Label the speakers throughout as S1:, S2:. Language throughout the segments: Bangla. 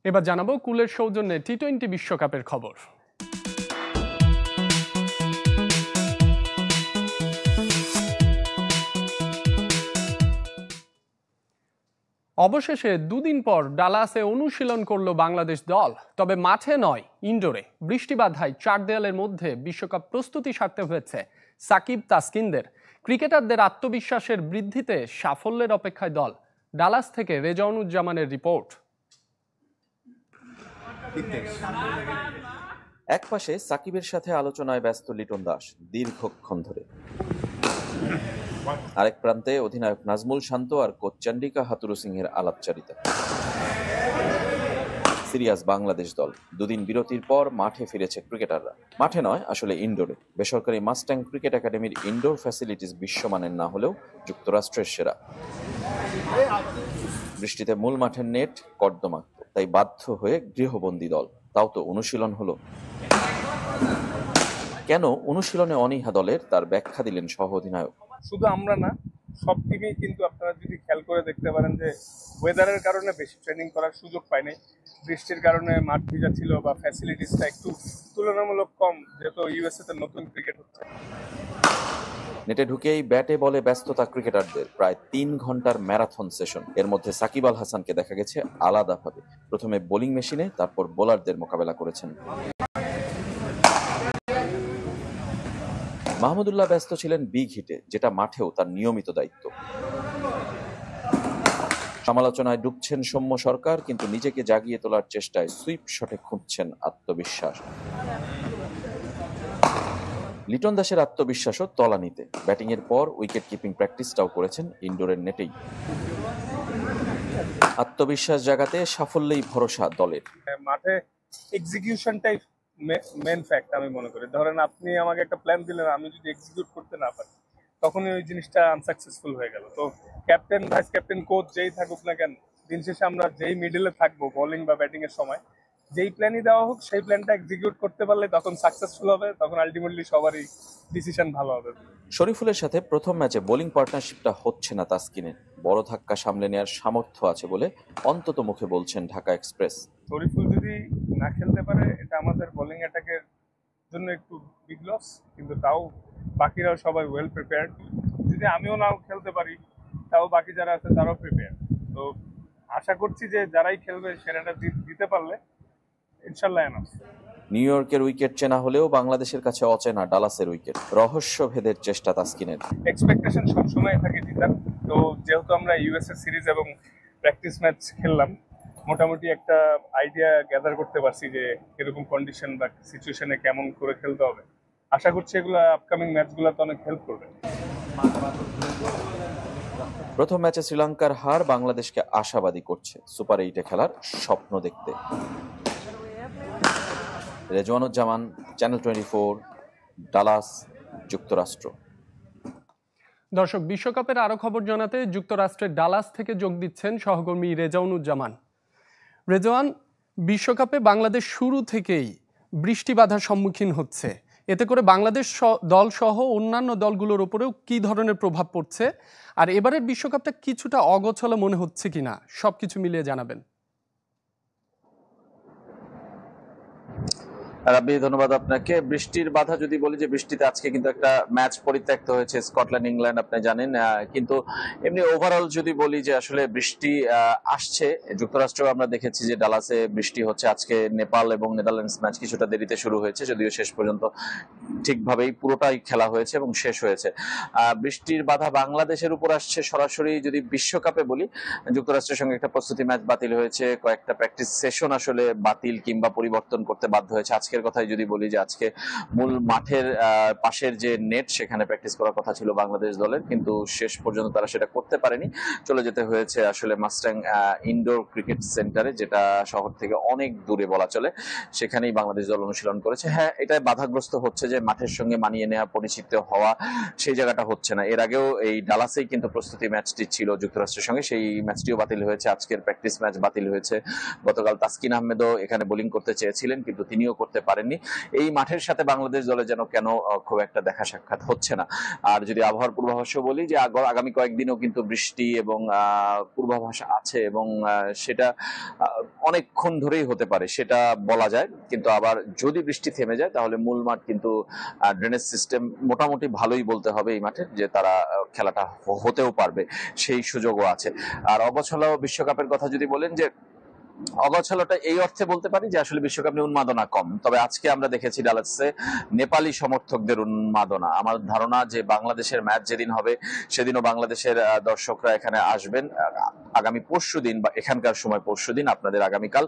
S1: এবার জানাবো কুলের সৌজন্যে টি-20 বিশ্বকাপের খবর। অবশেষে দুদিন পর ডালাসে অনুশীলন করল বাংলাদেশ দল, তবে মাঠে নয়, ইনডোরে। বৃষ্টি বাধায় চার দেয়ালের মধ্যে বিশ্বকাপ প্রস্তুতি সারতে হয়েছে সাকিব তাসকিনদের। ক্রিকেটারদের আত্মবিশ্বাসের বৃদ্ধিতে সাফল্যের অপেক্ষায় দল। ডালাস থেকে রেজাউনুজ্জামানের রিপোর্ট।
S2: একপাশে সাকিবের সাথে আলোচনায় ব্যস্ত লিটন দাস দীর্ঘক্ষণ ধরে, আরেক প্রান্তে অধিনায়ক নাজমুল শান্ত আর কোচ চন্ডিকা হাতুরু সিংহের আলাপচারিতা। সিরিয়াস বাংলাদেশ দল। দুদিন বিরতির পর মাঠে ফিরেছে ক্রিকেটাররা। মাঠে নয়, আসলে ইনডোরে। বেসরকারি মাস্টাং ক্রিকেট একাডেমির ইনডোর ফ্যাসিলিটিস বিশ্বমানের না হলেও যুক্তরাষ্ট্রের সেরা। বৃষ্টিতে মূল মাঠের নেট কর্দমাক্ত, তাই বাধ্য হয়ে গৃহবন্দী দল। তাও তো অনুশীলন হলো। কেন অনুশীলনে অনীহা দলের, তার ব্যাখ্যা দিলেন সহ অধিনায়ক।
S3: শুধু আমরা না, সব টিমেই কিন্তু আপনারা যদি খেয়াল করে দেখতে পারেন যে ওয়েদারের কারণে বেশি ট্রেনিং করার সুযোগ পায় নাই। বৃষ্টির কারণে মাঠ ভিজা ছিল বা ফ্যাসিলিটিসটা একটু তুলনামূলক কম, যেহেতু ইউএসএ তে নতুন ক্রিকেট হচ্ছে।
S2: নেটে ঢুকেই ব্যাটে বলে ব্যস্ততা ক্রিকেটারদের। প্রায় 3 ঘন্টার ম্যারাথন সেশন। এর মধ্যে সাকিব আল হাসানকে দেখা গেছে আলাদাভাবে। প্রথমে বোলিং মেশিনে, তারপর বোলারদের মোকাবেলা করেছেন। মাহমুদুল্লাহ ব্যস্ত ছিলেন বিগ হিটে, যেটা মাঠেও তার নিয়মিত দায়িত্ব। সমালোচনায় ডুবছেন সৌম্য সরকার, কিন্তু নিজেকে জাগিয়ে তোলার চেষ্টায় সুইপ শটে খুঁজছেন আত্মবিশ্বাস। লিটন দাসের আত্মবিশ্বাসও তলানিতে। ব্যাটিং এর পর উইকেট কিপিং প্র্যাকটিসটাও করেছেন ইনডোরের নেটেই। আত্মবিশ্বাস জাগাতে সাফল্যেই ভরসা দলের।
S3: মাঠে এক্সিকিউশনটাই মেন ফ্যাক্ট আমি মনে করি। ধরেন আপনি আমাকে একটা প্ল্যান দিলেন, আমি যদি এক্সিকিউট করতে না পারি, তখনই ওই জিনিসটা আনসাকসেসফুল হয়ে গেল। তো ক্যাপ্টেন, ভাইস ক্যাপ্টেন, কোচ যেই থাকুক না কেন, দিন শেষে আমরা যেই মিডলে থাকবো বোলিং বা ব্যাটিং এর সময়, যেই প্ল্যানই দেওয়া হোক সেই প্ল্যানটা এক্সিকিউট করতে পারলে তখন সাকসেসফুল হবে, তখন আলটিমেটলি সবারই ডিসিশন ভালো হবে।
S2: শরীফুলের সাথে প্রথম ম্যাচে বোলিং পার্টনারশিপটা হচ্ছে না তাসকিনের। বড় ধাক্কা সামলে নেওয়ার সামর্থ্য আছে বলে অন্তত মুখে বলছেন ঢাকা এক্সপ্রেস।
S3: শরীফুল যদি না খেলতে পারে, এটা আমাদের বোলিং অ্যাটাকের জন্য একটু বিগ লস, কিন্তু তাও বাকিরাও সবাই ওয়েল প্রিপেয়ার্ড। যদি আমিও নাও খেলতে পারি, তাও বাকি যারা আছে তারাও প্রিপেয়ার। তো আশা করছি যে যারাই খেলবে সেরাটা দিতে পারলে ইনশাল্লাহ এনাফ।
S2: নিউ ইয়র্কের উইকেট চেনা হলেও বাংলাদেশের কাছে অচেনা ডালাসের উইকেট। রহস্য ভেদের চেষ্টা তাসকিনের।
S3: এক্সপেকটেশন সবসময় থাকে জিতার। তো যেহেতু আমরা ইউএসএ সিরিজ এবং প্র্যাকটিস ম্যাচ খেললাম, মোটামুটি একটা আইডিয়া গ্যাদার করতে পারছি যে এরকম কন্ডিশন বা সিচুয়েশনে কেমন করে খেলতে হবে। আশা করছি এগুলো আপকামিং ম্যাচগুলোতে অনেক হেল্প করবে।
S2: প্রথম ম্যাচে শ্রীলঙ্কার হার বাংলাদেশকে আশাবাদী করছে সুপার 8-এ খেলার স্বপ্ন দেখতে। রেজওয়ানুজ্জামান, চ্যানেল 24, ডালাস, যুক্তরাষ্ট্র।
S1: দর্শক, বিশ্বকাপের আরো খবর জানাতে যুক্তরাষ্ট্রের ডালাস থেকে যোগ দিচ্ছেন সহকর্মী রেজাউনুজ্জামান। রেজওয়ান, বিশ্বকাপে বাংলাদেশ শুরু থেকেই বৃষ্টি বাধার সম্মুখীন হচ্ছে। এতে করে বাংলাদেশ দল সহ অন্যান্য দলগুলোর উপরেও কি ধরনের প্রভাব পড়ছে, আর এবারের বিশ্বকাপটা কিছুটা অগোছালো মনে হচ্ছে কিনা, সবকিছু মিলিয়ে জানাবেন।
S2: রাব্বি, ধন্যবাদ আপনাকে। বৃষ্টির বাধা যদি বলি, যে বৃষ্টিতে আজকে কিন্তু একটা ম্যাচ পরিত্যক্ত হয়েছে স্কটল্যান্ড ইংল্যান্ড, আপনি জানেন। কিন্তু এমনি ওভারঅল যদি বলি যে আসলে বৃষ্টি আসছে। যুক্তরাষ্ট্রেও আমরা দেখেছি যে ডালাসে বৃষ্টি হচ্ছে। আজকে নেপাল এবং নেদারল্যান্ডস ম্যাচ কিছুটা দেরিতে শুরু হয়েছে, যদিও শেষ পর্যন্ত ঠিকভাবেই পুরোটাই খেলা হয়েছে এবং শেষ হয়েছে। বৃষ্টির বাধা বাংলাদেশের উপর আসছে সরাসরি। যদি বিশ্বকাপে বলি, যুক্তরাষ্ট্রের সঙ্গে একটা প্রস্তুতি ম্যাচ বাতিল হয়েছে, কয়েকটা প্র্যাকটিস সেশন আসলে বাতিল কিংবা পরিবর্তন করতে বাধ্য হয়েছে। আজকের কথাই যদি বলি, যে আজকে মূল মাঠের পাশের যে নেট, সেখানে প্র্যাকটিস করার কথা ছিল বাংলাদেশ দলের, কিন্তু শেষ পর্যন্ত তারা সেটা করতে পারেনি। চলে যেতে হয়েছে আসলে মাস্টাং ইনডোর ক্রিকেট সেন্টারে, যেটা শহর থেকে অনেক দূরে বলা চলে। সেখানেই বাংলাদেশ দল অনুশীলন করেছে। হ্যাঁ, এটাই বাধাগ্রস্ত হচ্ছে যে মাঠের সঙ্গে মানিয়ে নেওয়া, পরিচিত হওয়া, সেই জায়গাটা হচ্ছে না। এর আগেও এই ডালাসেই কিন্তু প্রস্তুতি ম্যাচটি ছিল যুক্তরাষ্ট্রের সঙ্গে, সেই ম্যাচটিও বাতিল হয়েছে। আজকের প্র্যাকটিস ম্যাচ বাতিল হয়েছে। গতকাল তাসকিন আহমেদও এখানে বোলিং করতে চেয়েছিলেন, কিন্তু তিনিও করতে পারেননি। এই মাঠের সাথে বাংলাদেশ দলে যেন কেন খুব একটা দেখা সাক্ষাৎ হচ্ছে না। আর যদি আবহাওয়ার পূর্বাভাসও বলি যে আগামী কয়েকদিনও কিন্তু বৃষ্টি এবং পূর্বাভাস আছে, এবং সেটা অনেকক্ষণ ধরেই হতে পারে সেটা বলা যায়। কিন্তু আবার যদি বৃষ্টি থেমে যায় তাহলে মূল মাঠ কিন্তু ড্রেনেজ সিস্টেম মোটামুটি ভালোই বলতে হবে এই মাঠে, যে তারা খেলাটা হতেও পারবে, সেই সুযোগও আছে। আর অগোছালো বিশ্বকাপের কথা যদি বলেন, যে অগোছালোটা এই অর্থে বলতে পারি যে আসলে বিশ্বকাপ নিয়ে উন্মাদনা কম। তবে আজকে আমরা দেখেছি ডালাসে নেপালি সমর্থকদের উন্মাদনা। আমার ধারণা যে বাংলাদেশের ম্যাচ যেদিন হবে সেদিনও বাংলাদেশের দর্শকরা এখানে আসবেন। আগামী পরশুদিন, বা এখানকার সময় পরশুদিন, আপনাদের আগামীকাল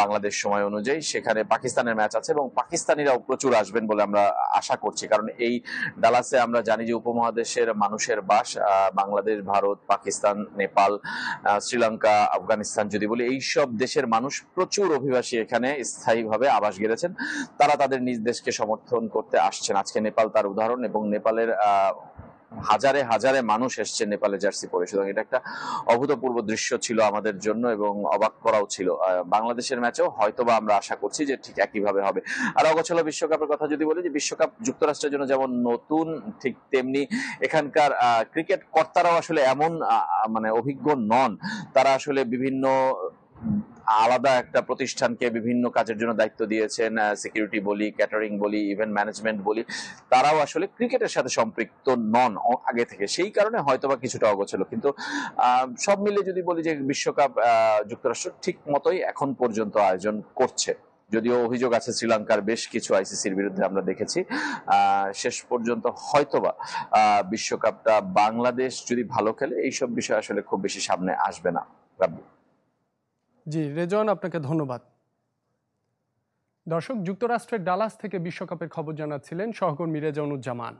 S2: বাংলাদেশ সময় অনুযায়ী সেখানে পাকিস্তানের ম্যাচ আছে, এবং পাকিস্তানিরাও প্রচুর আসবেন বলে আমরা আশা করছি। কারণ এই ডালাসে আমরা জানি যে উপমহাদেশের মানুষের বাস। বাংলাদেশ, ভারত, পাকিস্তান, নেপাল, শ্রীলঙ্কা, আফগানিস্তান যদি বলি, এইসব দেশের মানুষ প্রচুর অভিবাসী এখানে স্থায়ীভাবে আবাস গেড়েছেন। তারা তাদের নিজ দেশকে সমর্থন করতে আসছেন। আজকে নেপাল তার উদাহরণ, এবং নেপালের হাজারে হাজারে মানুষ এসছে নেপালে জার্সি পরে। সুতরাং এটা একটা অভূতপূর্ব দৃশ্য ছিল আমাদের জন্য, এবং অবাক করাও ছিল। বাংলাদেশের ম্যাচেও হয়তোবা আমরা আশা করছি যে ঠিক একইভাবে হবে। আর অগোছালো বিশ্বকাপের কথা যদি বলি, যে বিশ্বকাপ যুক্তরাষ্ট্রের জন্য যেমন নতুন, ঠিক তেমনি এখানকার ক্রিকেট কর্তারাও আসলে এমন মানে অভিজ্ঞ নন। তারা আসলে বিভিন্ন আলাদা একটা প্রতিষ্ঠানকে বিভিন্ন কাজের জন্য দায়িত্ব দিয়েছেন, সিকিউরিটি বলি, ক্যাটারিং বলি, ইভেন্ট ম্যানেজমেন্ট বলি। তারাও আসলে ক্রিকেটের সাথে সম্পৃক্ত নন আগে থেকে, সেই কারণে হয়তোবা কিছুটা অগোছালো। কিন্তু সব মিলে যদি বলি যে বিশ্বকাপ যুক্তরাষ্ট্র ঠিক মতোই এখন পর্যন্ত আয়োজন করছে। যদিও অভিযোগ আছে শ্রীলঙ্কার বেশ কিছু আইসিসির বিরুদ্ধে, আমরা দেখেছি। শেষ পর্যন্ত হয়তোবা বিশ্বকাপটা বাংলাদেশ যদি ভালো খেলে এইসব বিষয় আসলে খুব বেশি সামনে আসবে না।
S1: জি রেজওয়ান, আপনাকে ধন্যবাদ। দর্শক, যুক্তরাষ্ট্রের ডালাস থেকে বিশ্বকাপের খবর জানাচ্ছিলেন সহকর্মী রেজাউনুজ্জামান।